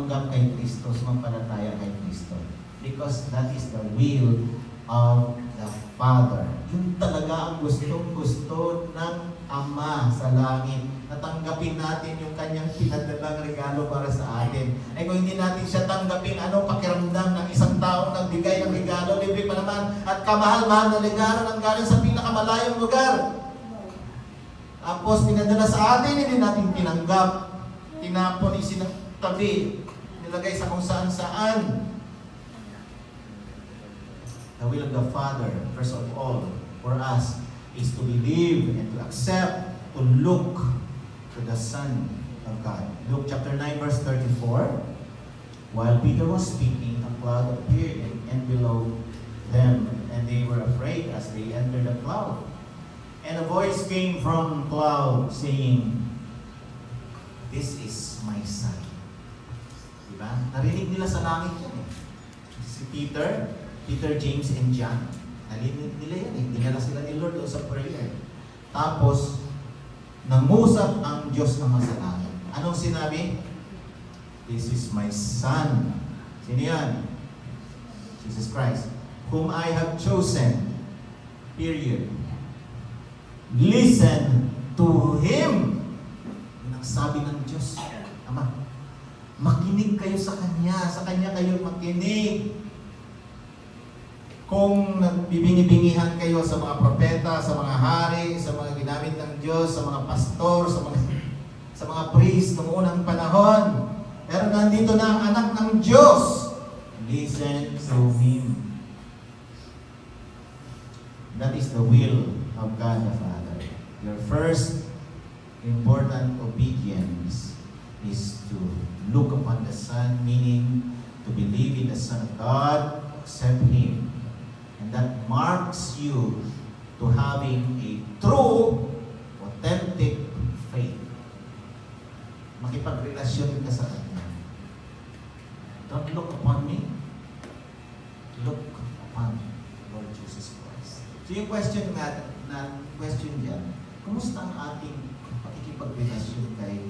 tumanggap kay Kristo, sumampalataya kay Kristo. Because that is the will of the Father. Yun talaga ang gustong-gusto ng Ama sa langit. Natanggapin natin yung kanyang pinadalang regalo para sa atin. Eh kung hindi natin siya tanggapin, ano pakiramdam ng isang taong nagbigay ng regalo, libre pa naman, at kamahal-mahal na regalo nang galing sa pinakamalayong lugar. Tapos pinadala sa atin, hindi natin tinanggap. Tinapon, isinagtabi, nilagay sa kung saan-saan. The will of the Father, first of all, for us, is to believe and to accept, to look to the Son of God. Luke chapter 9, verse 34. While Peter was speaking, a cloud appeared and enveloped them, and they were afraid as they entered the cloud. And a voice came from the cloud saying, "This is my Son." Diba? Narinig nila sa langit yan eh. Si Peter, James, and John. Narinig nila yan eh. Dinala sila ni Lord doon sa prayer. Tapos, nangusap ang Diyos na masalangit. Anong sinabi? "This is my Son." Sino yan? Jesus Christ. "Whom I have chosen." Period. Listen to Him. Yun ang sabi ng Diyos. Ama, makinig kayo sa Kanya kayo makinig. Kung nagbibingi-bingihan kayo sa mga propeta, sa mga hari, sa mga ginamit ng Diyos, sa mga pastor, sa mga priest noong unang panahon, pero nandito na ang anak ng Diyos, listen to Him. That is the will of God the Father. Your first important obedience is to look upon the Son, meaning to believe in the Son of God, accept Him. And that marks you to having a true, authentic faith. Makipagrelasyon ka sa Kanya. Don't look upon me. Look upon Lord Jesus Christ. So yung question dyan, kumusta ang ating pakikipagrelasyon kay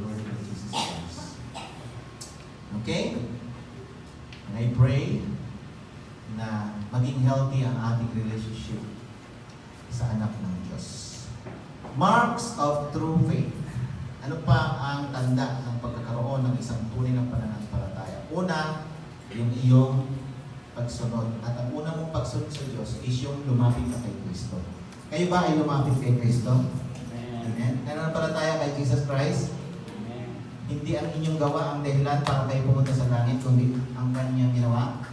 Lord Jesus Christ? Okay? And I pray na maging healthy ang ating relationship sa anak ng Diyos. Marks of true faith. Ano pa ang tanda ng pagkakaroon ng isang tunay ng pananampalataya? Una, yung iyong pagsunod. At ang una mong pagsunod sa Diyos is yung lumapit ka kay Kristo. Kayo ba ay lumapit kay Kristo? Amen. Nananampalataya kay Jesus Christ? Amen. Hindi ang inyong gawa ang dahilan para kayo pumunta sa langit, kundi ang kanyang ginawa.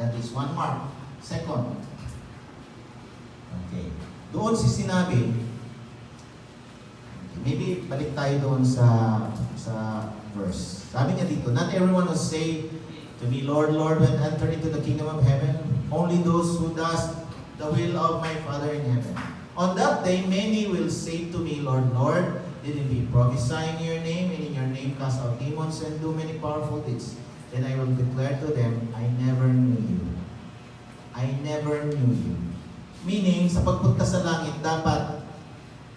That is one mark. Second, okay, doon sinabi, maybe balik tayo doon sa verse. Sabi niya dito, "Not everyone will say to me, Lord, Lord, when enter into the kingdom of heaven, only those who does the will of my Father in heaven. On that day, many will say to me, Lord, Lord, didn't we prophesy in your name, and in your name cast out demons and do many powerful deeds? Then I will declare to them, I never knew you. I never knew you." Meaning, sa pagpunta sa langit, dapat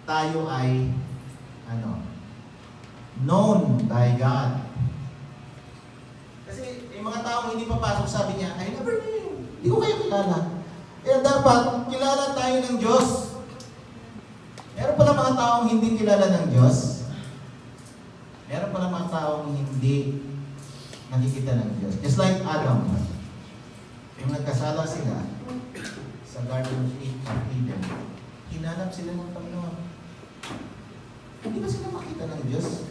tayo ay known by God. Kasi yung mga taong hindi papasok, sabi niya, I never knew you. Hindi ko kayo kilala. Kaya dapat, kilala tayo ng Diyos. Meron pala mga taong hindi kilala ng Diyos. Meron pala mga taong hindi nakikita ng Diyos. Just like Adam. Yung nagkasala sila sa Garden of Eden, hinanap sila ng Panginoon. Hindi ba sila makita ng Diyos?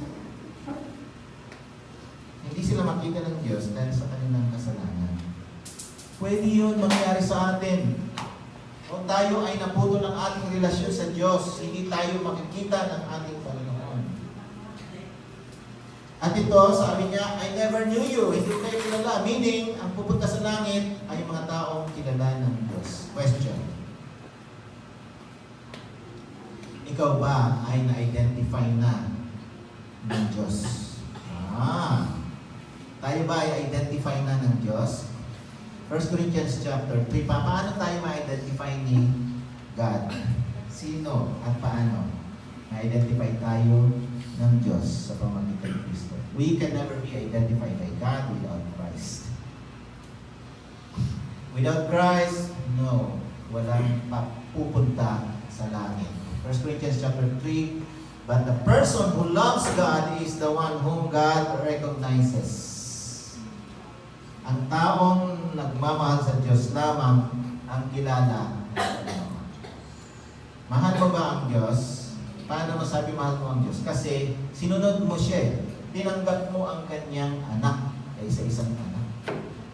Hindi sila makita ng Diyos dahil sa kanilang kasalanan. Pwede yun mangyari sa atin. O tayo ay naputol ng ating relasyon sa Diyos, hindi tayo makikita ng ating Panginoon. At ito, sabi niya, I never knew you. Hindi kayo kilala. Meaning, ang pupunta sa langit ay mga taong kilala ng Diyos. Question. Ikaw ba ay na-identify na ng Diyos? Tayo ba ay identify na ng Diyos? 1 Corinthians chapter 3. Paano tayo ma-identify ni God? Sino at paano? Ma-identify tayo ng Diyos sa pamamagitan ni Kristo. We can never be identified by God without Christ. Without Christ, no, walang pupunta sa langit. 1 Corinthians chapter 3, but the person who loves God is the one whom God recognizes. Ang taong nagmamahal sa Diyos lamang ang kilala. Mahal mo ba ang Diyos? Paano masabi mahal mo ang Diyos? Kasi sinunod mo siya. Tinanggap mo ang kanyang anak kaysa isang anak.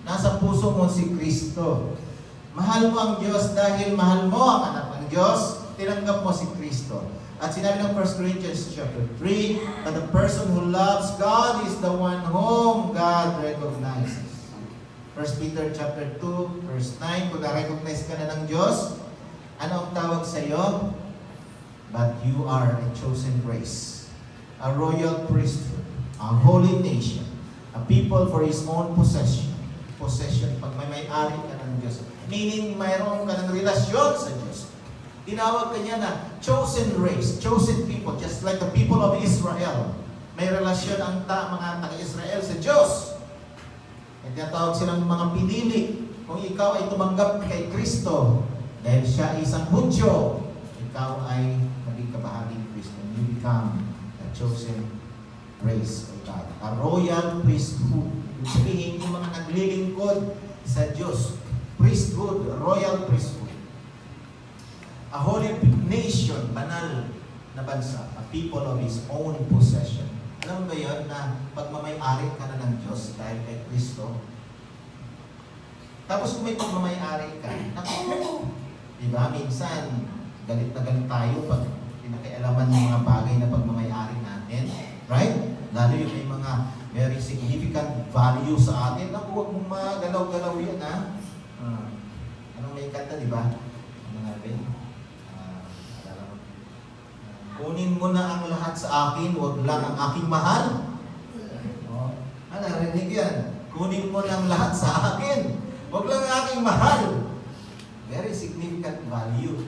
Nasa puso mo si Kristo. Mahal mo ang Diyos dahil mahal mo ang anak ng Diyos. Tinanggap mo si Kristo. At sinabi ng 1 Corinthians chapter 3, but the person who loves God is the one whom God recognizes. 1 Peter chapter 2, verse 9, kung na-recognize ka na ng Diyos, ano ang tawag sa iyo? But you are a chosen race, a royal priesthood, a holy nation, a people for His own possession. Possession, pag may-ari ka ng Diyos. Meaning, mayroon ka ng relasyon sa Diyos. Tinawag ka niya na chosen race, chosen people, just like the people of Israel. May relasyon ang mga taga-Israel sa Diyos. At tinatawag silang mga pinili. Kung ikaw ay tumanggap kay Kristo, dahil siya ay isang Hudyo, ikaw ay naging kabahagi ni Kristo. You become a chosen race of God. A royal priesthood. Ibig sabihin, yung mga naglilingkod sa Diyos. Priesthood, royal priesthood. A holy nation, banal na bansa. A people of His own possession. Alam mo ba yun na pagmamay-ari ka na ng Diyos dahil kay Kristo? Tapos kung may pagmamay-ari ka, naku, diba? Minsan, galit na galit tayo pag pinakialaman ng mga bagay na pagmamay-ari natin. Right? Lalo yung may mga very significant value sa atin. Naku, huwag mong magalaw-galaw yan, ha? Anong may kanta, diba? Ano nga rin? Kunin mo na ang lahat sa akin, huwag lang ang aking mahal. Narinig yan. Kunin mo na ang lahat sa akin, huwag lang ang aking mahal. Very significant value.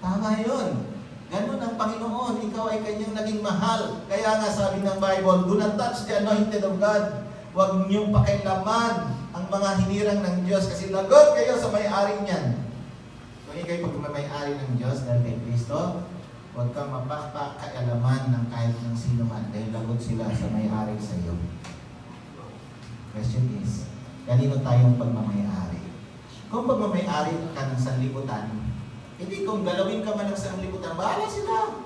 Tama yun. Ganun ang Panginoon. Ikaw ay kanyang naging mahal. Kaya nga sabi ng Bible, do not touch the anointed of God. Huwag niyong pakailaman ang mga hinirang ng Diyos kasi lagot kayo sa may-ari niyan. Kung ikaw'y pagmamay-ari ng Diyos dahil kay Kristo, huwag kang mapakailaman ng kahit ng sino man dahil lagot sila sa may-ari sa iyo. Question is, kanino tayong pagmamay-ari? Kung pagmamay-ari ka ng sanlibutan, hindi kung galawin ka man ng sanlibutan, bahala sila.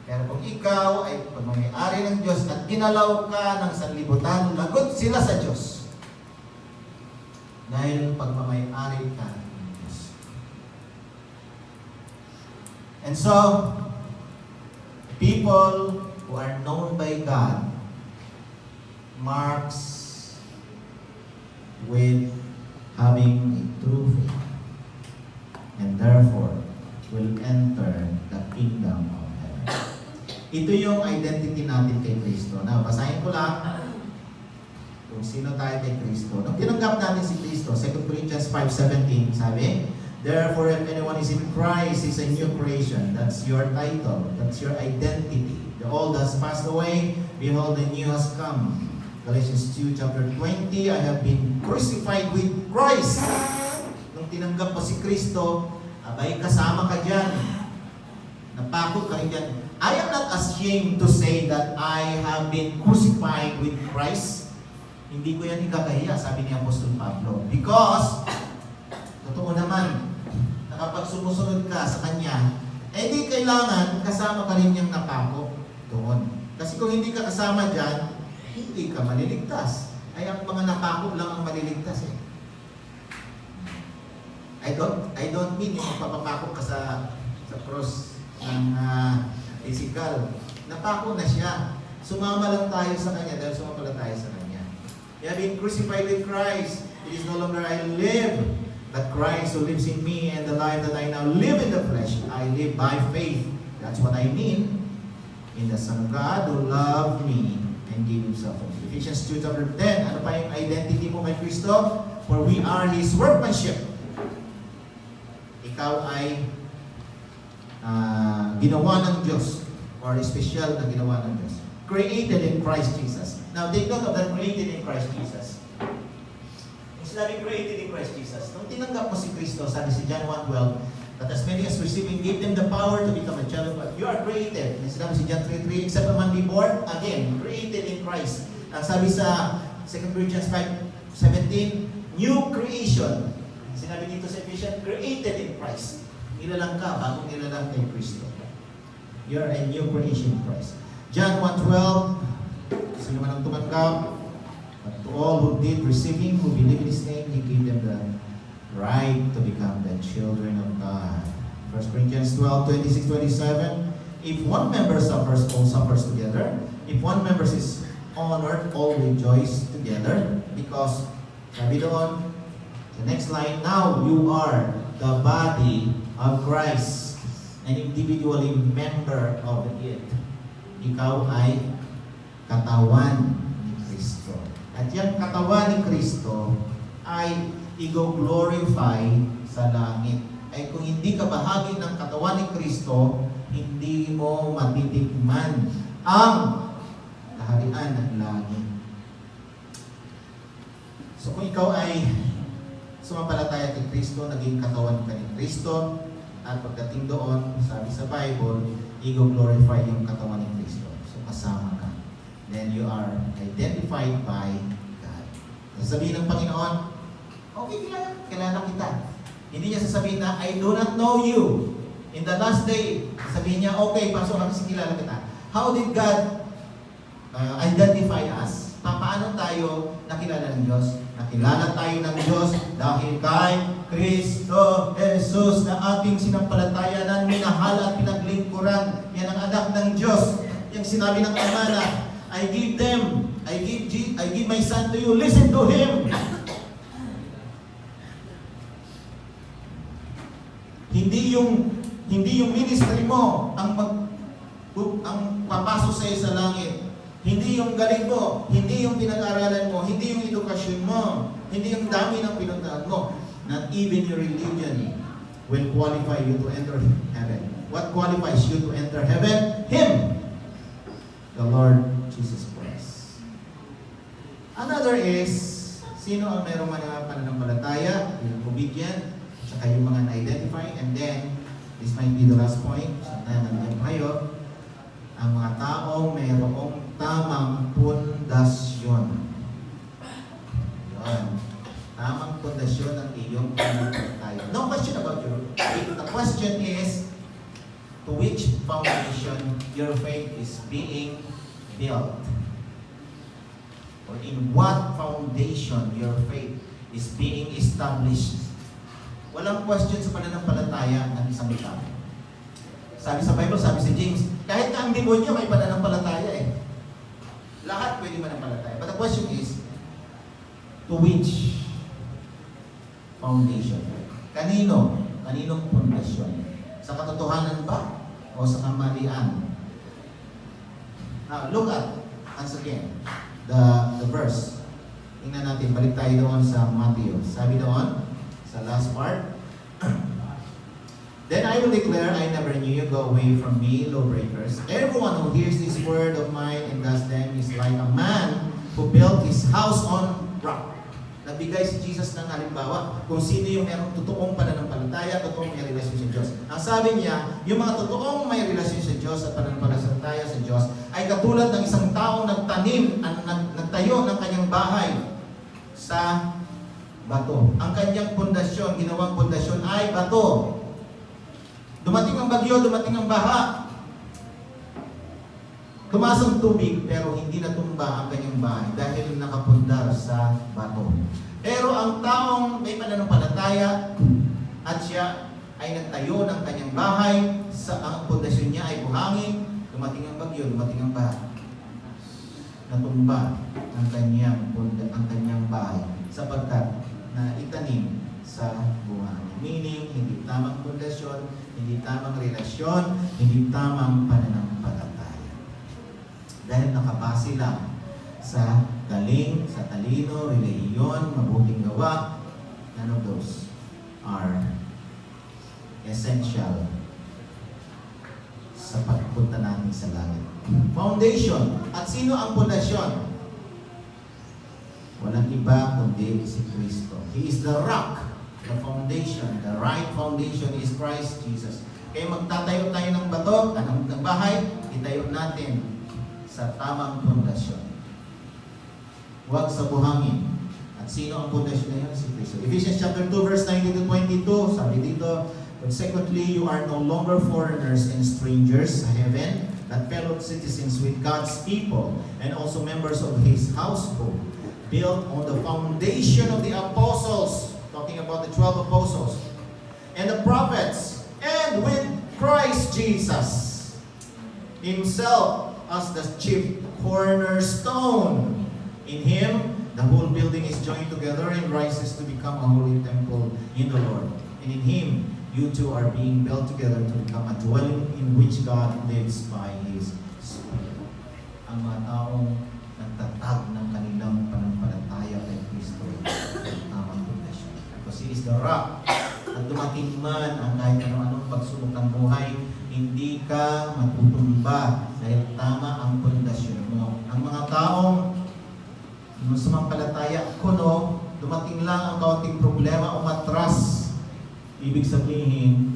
Pero kung ikaw ay pagmamay-ari ng Diyos at ginalaw ka ng sanlibutan, lagot sila sa Diyos. Dahil pagmamay-ari ka ng Diyos. And so, people who are known by God marks with having a true faith and therefore will enter the kingdom of heaven. Ito yung identity natin kay Kristo. Now, basahin ko lang kung sino tayo kay Kristo. Nung tinanggap natin si Kristo, 2 Corinthians 5:17, sabi, therefore, if anyone is in Christ, is a new creation. That's your title. That's your identity. The old has passed away. Behold, the new has come. Galatians 2, chapter 20, I have been crucified with Christ. Nung tinanggap mo si Kristo, abay, kasama ka dyan. Napakot ka rin dyan. I am not ashamed to say that I have been crucified with Christ. Hindi ko yan ikakahiya, sabi ni Apostol Pablo. Because, totoo naman, na kapag sumusunod ka sa Kanya, di kailangan kasama ka rin niyang napako doon. Kasi kung hindi ka kasama dyan, hindi ka maliligtas. Ay, ang mga napako lang ang maliligtas eh. I don't mean yung magpapapako ka sa cross ng physical. Napako na siya. Sumama lang tayo sa Kanya dahil sumama tayo sa Kanya. We have been crucified with Christ. It is no longer I live, but Christ who lives in me, and the life that I now live in the flesh, I live by faith. That's what I mean in the Son of God who loved me and gave Himself for me. Ephesians 2, chapter 10, ano pa yung identity mo kay Kristo? For we are His workmanship. Ikaw ay ginawa ng Diyos. or special na ginawa ng Diyos. Created in Christ Jesus. Now, take note of that, created in Christ Jesus. Yung sinabi created in Christ Jesus, nung tinanggap mo si Kristo, sabi si John 1:12, that as many as receiving, give them the power to become a child of God. You are created. Yung sinabi si John 3:3, except a man be born again, created in Christ. Ang sabi sa 2 Corinthians 5:17, new creation. Sinabi dito sa Ephesians, created in Christ. Nilalang ka, bagong nilalang kay Kristo. You are a new creation in Christ. John 1:12, sino man ang tumanggap, but to all who did receive Him, who believe in His name, He gave them the right to become the children of God. 1 Corinthians 12:26-27, if one member suffers, all suffers together. If one member is honored, all rejoice together. Because, sabi doon, the next line, now you are the body of Christ, and individually member of it. Ikaw ay katawan ni Kristo. At yung katawan ni Kristo ay i-glorify sa langit. Ay kung hindi ka bahagi ng katawan ni Kristo, hindi mo matitikman ang kaharian ng langit. So kung ikaw ay sumampalataya kay Kristo, naging katawan ka ni Kristo, at pagdating doon, sabi sa Bible, i-glorify yung katawan ni Kristo. So kasama ka. Then you are identified by God. Sasabihin ng Panginoon, okay, kilala kita. Hindi niya sasabihin na, I do not know you. In the last day, sabihin niya, okay, pasok kasi kilala kita. How did God identify us? Paano tayo nakilala ng Diyos? Nakilala tayo ng Diyos dahil kay Kristo Jesus na ating sinampalatayanan, minahal at pinaglingkuran. Yan ang anak ng Diyos. Yung sinabi ng Ama na, I give my son to you, listen to him. Hindi yung ministry mo ang papasok sa iyo sa langit. Hindi yung galing mo, hindi yung pinag-aralan mo, hindi yung edukasyon mo, hindi yung dami ng pinuntahan mo. Not even your religion will qualify you to enter heaven. What qualifies you to enter heaven? Him, the Lord Jesus Christ. Another is, sino ang merong mga pananampalataya, yung obedient, saka yung mga na-identify, and then, this might be the last point, sa tayo nandiyan kayo, ang mga taong mayroong tamang pundasyon. Yun. Tamang pundasyon ang iyong pananampalataya. No question about your faith. The question is, to which foundation your faith is being built? Or in what foundation your faith is being established? Walang question sa pananampalataya ng isang tao. Sabi sa Bible, sabi si James, kahit na ang demonyo may pananampalataya eh. Lahat pwede manampalataya. But the question is, to which foundation? Kanino? Kaninong pundasyon? Sa katotohanan ba? O sa kamalian? Now, look at, once again, the verse. Tingnan natin, balik tayo doon sa Matthew. Sabi doon, sa last part, then I will declare, I never knew you, go away from me, lawbreakers. Everyone who hears this word of mine and does them is like a man who built his house on rock. Nagbigay si Jesus ng halimbawa kung sino yung mayroong totoong pananampalataya, totoong may relasyon sa Diyos. Ang sabi niya, yung mga totoong may relasyon sa Diyos at pananampalataya sa Diyos ay katulad ng isang taong nagtanim, nagtayo ng kanyang bahay sa bato. Ang kanyang pundasyon, ginawang pundasyon ay bato. Dumating ang bagyo, dumating ang baha. Tumaas ang tubig, pero hindi natumba ang kanyang bahay dahil nakapundar sa bato. Pero ang taong may pananampalataya at siya ay nagtayo ng kanyang bahay, ang pundasyon niya ay buhangin, dumating ang bagyo, dumating ang baha. Natumba ang kanyang bahay sapagkat na itanim sa buhangin. Meaning, hindi tamang pundasyon, hindi tamang relasyon, hindi tamang pananampalataya. Dahil nakabase lang sa galing, sa talino, relihiyon, mabuting gawa, none of those are essential sa pagpunta natin sa langit. Foundation. At sino ang pundasyon? Walang iba kundi si Kristo. He is the rock, the foundation. The right foundation is Christ Jesus. Kaya magtatayo tayo ng bato, ng bahay, itayo natin sa tamang pundasyon. Huwag sa buhangin. At sino ang pundasyon na yun? Si Kristo. Ephesians chapter 2 verse 19 to 22, sabi dito, consequently, you are no longer foreigners and strangers sa heaven, but fellow citizens with God's people, and also members of His household, built on the foundation of the apostles, talking about the 12 apostles, and the prophets, and with Christ Jesus Himself as the chief cornerstone. In Him, the whole building is joined together and rises to become a holy temple in the Lord. And in Him, you two are being built together to become a dwelling in which God lives by His Spirit. Ang mga taong nagtatag ng kanilang pananampalataya kay Kristo ay tamang pundasyon. Because He is the rock. At dumating man ang kahit anong pagsubok ng buhay, hindi ka matutumba dahil tama ang pundasyon mo. Ang mga taong sumampalataya kuno, dumating lang ang kaunting problema o matras. Ibig sabihin,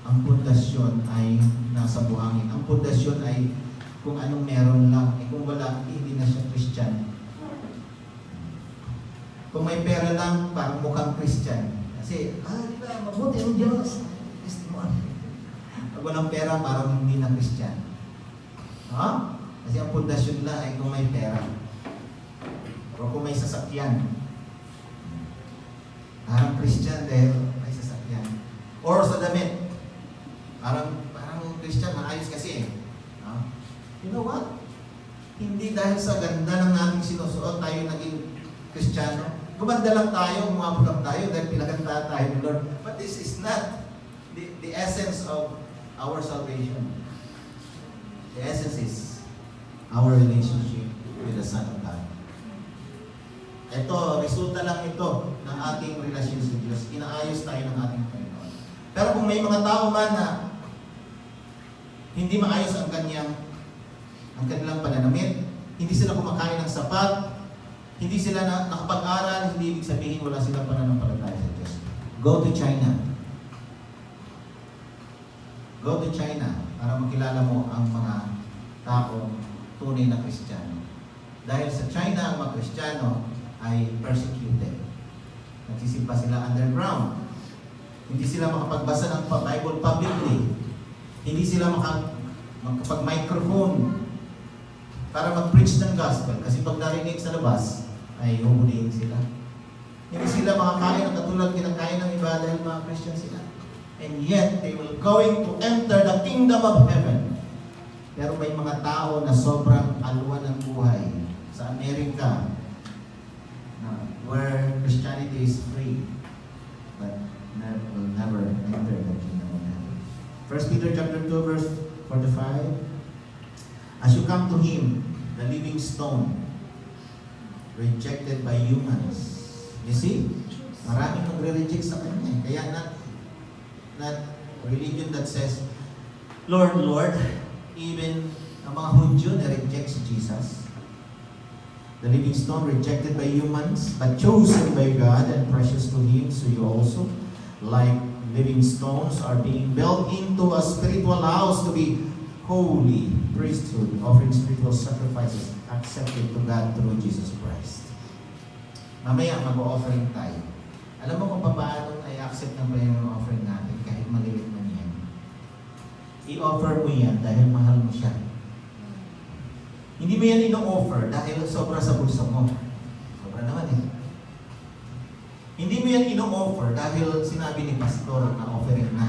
ang pundasyon ay nasa buhangin. Ang pundasyon ay kung anong meron lang. Kung wala, hindi na siya Christian. Kung may pera lang, parang mukhang Christian. Kasi, diba, mabuti ang Diyos. Testimony. Pag walang pera, parang hindi na Christian. Kasi ang pundasyon lang ay kung may pera. O kung may sasakyan. Parang Christian dahil may sasakyan. Or sa damit. Parang Christian, maayos kasi. You know what? Hindi dahil sa ganda ng ating sinusuot tayo naging Kristiyano. Gumanda lang tayo, umabot lang tayo dahil pinaganda tayo ng Lord. But this is not the essence of our salvation. The essence is our relationship with the Son of God. Ito, resulta lang ito ng ating relasyon sa Diyos. Inaayos tayo ng ating Panginoon. Pero kung may mga tao man na hindi maayos ang kanilang pananamit, hindi sila kumakain ng sapat, hindi sila nakapag-aral, hindi ibig sabihin wala silang pananampalataya sa Diyos. Go to China. Go to China para makilala mo ang mga taong tunay na Kristiyano. Dahil sa China, ang mga Kristiyano ay persecuted. Nagsisimba sila underground. Hindi sila makapagbasa ng Bible publicly. Hindi sila makapag-microphone para mag-preach ng gospel. Kasi pag narinig sa labas, ay huhulihin sila. Hindi sila makakain ng katulad kinakain ng iba dahil mga Christian sila. And yet, they will going to enter the kingdom of heaven. Pero may mga tao na sobrang alwan ng buhay sa Amerika, where Christianity is free, but will never enter the kingdom of heaven. 1 Peter chapter 2 verse 45. As you come to Him, the living stone, rejected by humans. You see? Maraming nagre-reject sa Kanya. Kaya not religion that says, Lord, Lord, even ang mga Hudyo na-reject si Jesus. The living stone rejected by humans, but chosen by God and precious to Him, so you also, like living stones, are being built into a spiritual house to be holy priesthood, offering spiritual sacrifices accepted to God through Jesus Christ. Mamaya mag-offering tayo. Alam mo kung paano i-accept ng Panginoon offering natin kahit maliit man yan? I-offer mo yan dahil mahal mo siya. Hindi mo yan ino-offer dahil sobra sa bulsa mo. Sobra naman eh. Hindi mo yan ino-offer dahil sinabi ni pastor na offering na.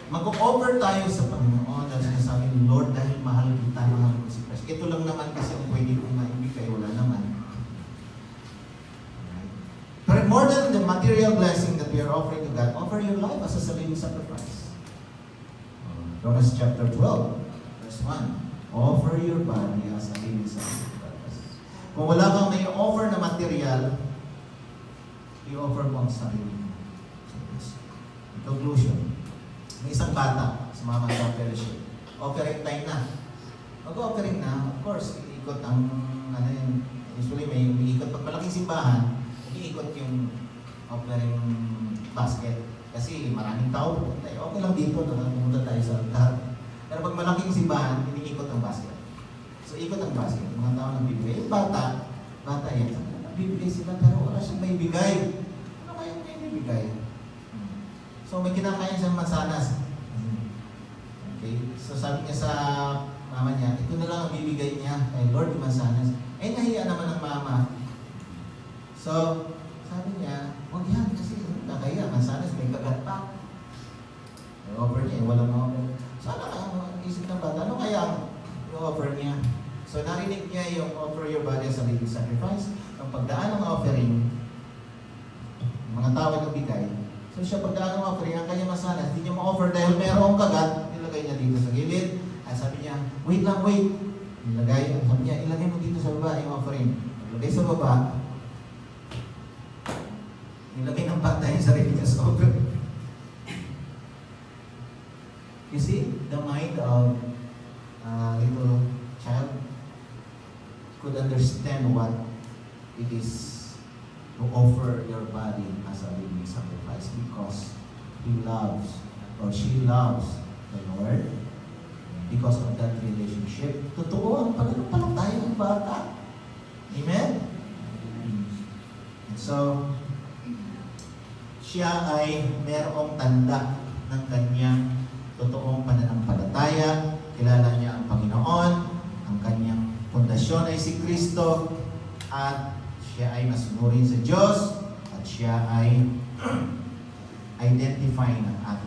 Mag-offer tayo sa Panginoon dahil sinasabi ni Lord dahil mahal kita, mahal ko si Christ. Ito lang naman kasi ang pwede kong maibigay, wala naman. Right? But more than the material blessing that we are offering to God, offer your life as a living sacrifice. Romans chapter 12, verse 1. Offer your body as a living sacrifice. Kung wala kang may offer na material, i-offer mo ang sarili mo. In conclusion, may isang bata sa mga fellowship. offering time na. Mag-offering na, of course, iikot ang, ano yun, usually may umiikot. Pag malaking simbahan, umiikot yung offering basket. Kasi maraming tao pupunta. Okay lang dito, pumunta tayo sa altar. Pero pag malaking simbahan, iniikot ang basket. So, ikot ang basket. Mga tao nagbibigay. Yung bata yan. Nagbibigay sila, pero wala siyang may bigay. Ano kaya may bigay? So, may kinakain siyang mansanas. Okay? So, sabi niya sa mama niya, ito na lang ang bibigay niya kay Lord yung mansanas. Eh, nahiya naman ang mama. So, sabi niya, huwag yan kasi nakaya, mansanas may kagat pa. I-offer niya, walang offer. Sana ang isip ng bata, ano kaya i-offer niya? So, narinig niya yung offer your body as a living sacrifice. Ang pagdaan ng offering, mga tawag ng bigay. So, siya pagdaan ng offering, ang kanya mansanas, hindi niya ma-offer dahil merong kagat, nilagay niya dito sa gilid. At sabi niya, wait lang, wait. Sabi niya, ilagay mo dito sa baba yung offering. Ilagay sa baba, nilagay ng bata yung sarili niya sa offering. You see, the mind of little child could understand what it is to offer your body as a living sacrifice because he loves or she loves the Lord because of that relationship. Totoo, ang pananampalataya ng bata. Amen? So, siya ay merong tanda ng kanyang totoong pananampalataya. Kilala niya ang Panginoon, ang kanyang pundasyon ay si Kristo, at siya ay masunurin sa Diyos, at siya ay identify ng ating